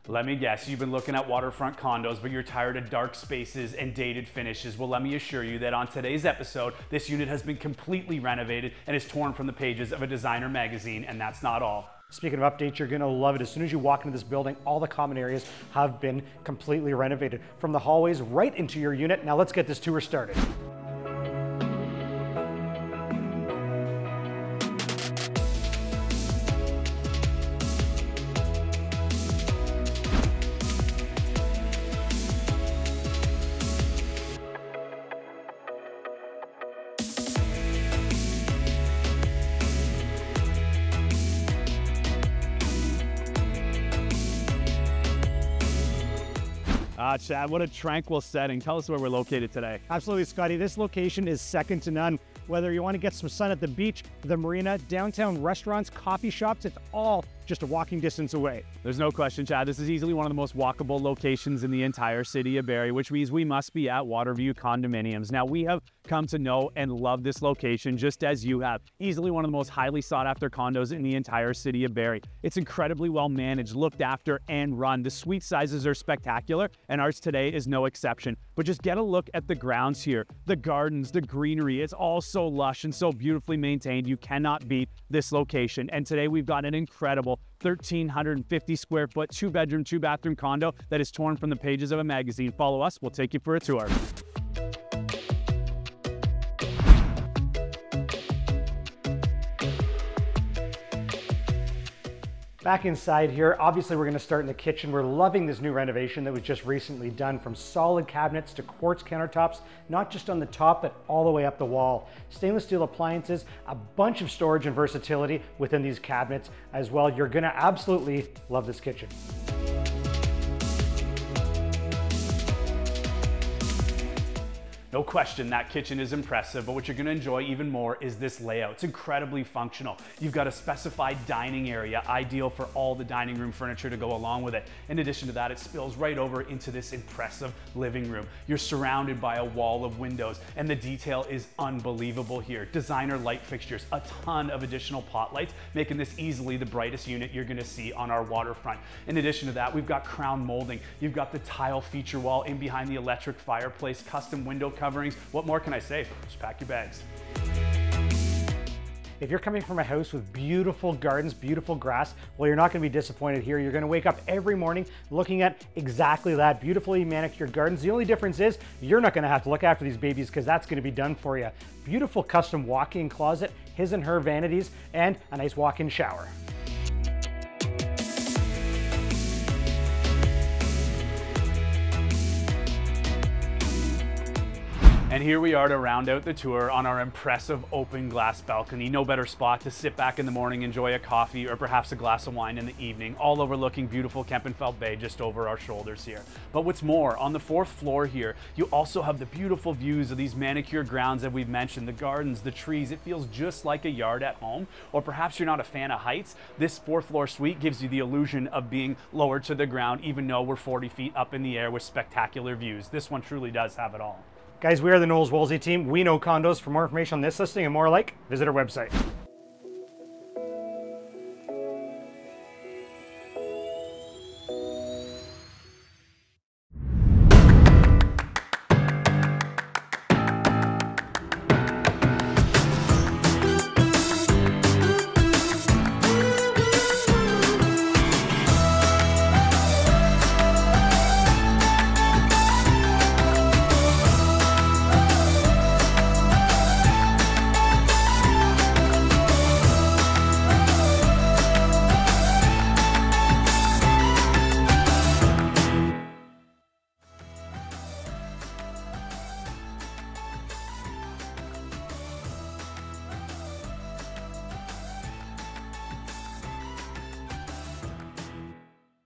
Let me guess, you've been looking at waterfront condos, but you're tired of dark spaces and dated finishes. Well, let me assure you that on today's episode, this unit has been completely renovated and is torn from the pages of a designer magazine, and that's not all. Speaking of updates, you're gonna love it. As soon as you walk into this building, all the common areas have been completely renovated, from the hallways right into your unit. Now let's get this tour started. Chad, what a tranquil setting. Tell us where we're located today. Absolutely, Scotty. This location is second to none. Whether you want to get some sun at the beach, the marina, downtown restaurants, coffee shops, it's all just a walking distance away. There's no question, Chad. This is easily one of the most walkable locations in the entire city of Barrie, which means we must be at Waterview Condominiums. Now, we have come to know and love this location just as you have. Easily one of the most highly sought after condos in the entire city of Barrie. It's incredibly well managed, looked after, and run. The suite sizes are spectacular, and ours today is no exception. But just get a look at the grounds here. The gardens, the greenery, it's all so lush and so beautifully maintained. You cannot beat this location. And today we've got an incredible 1,350 square foot, 2-bedroom, 2-bathroom condo that is torn from the pages of a magazine. Follow us, we'll take you for a tour. Back inside here, obviously we're going to start in the kitchen. We're loving this new renovation that was just recently done, from solid cabinets to quartz countertops, not just on the top, but all the way up the wall. Stainless steel appliances, a bunch of storage and versatility within these cabinets as well. You're going to absolutely love this kitchen. No question, that kitchen is impressive, but what you're gonna enjoy even more is this layout. It's incredibly functional. You've got a specified dining area, ideal for all the dining room furniture to go along with it. In addition to that, it spills right over into this impressive living room. You're surrounded by a wall of windows, and the detail is unbelievable here. Designer light fixtures, a ton of additional pot lights, making this easily the brightest unit you're gonna see on our waterfront. In addition to that, we've got crown molding. You've got the tile feature wall in behind the electric fireplace, custom window coverings. What more can I say? Just pack your bags. If you're coming from a house with beautiful gardens, beautiful grass, well, you're not going to be disappointed here. You're going to wake up every morning looking at exactly that, beautifully manicured gardens. The only difference is you're not going to have to look after these babies, because that's going to be done for you. Beautiful custom walk-in closet, his and her vanities, and a nice walk-in shower. And here we are to round out the tour on our impressive open glass balcony. No better spot to sit back in the morning, enjoy a coffee, or perhaps a glass of wine in the evening, all overlooking beautiful Kempenfelt Bay just over our shoulders here. But what's more, on the 4th floor here, you also have the beautiful views of these manicured grounds that we've mentioned, the gardens, the trees. It feels just like a yard at home. Or perhaps you're not a fan of heights. This 4th floor suite gives you the illusion of being lower to the ground, even though we're 40 feet up in the air with spectacular views. This one truly does have it all. Guys, we are the Knowles Woolsey team. We know condos. For more information on this listing and more like, visit our website.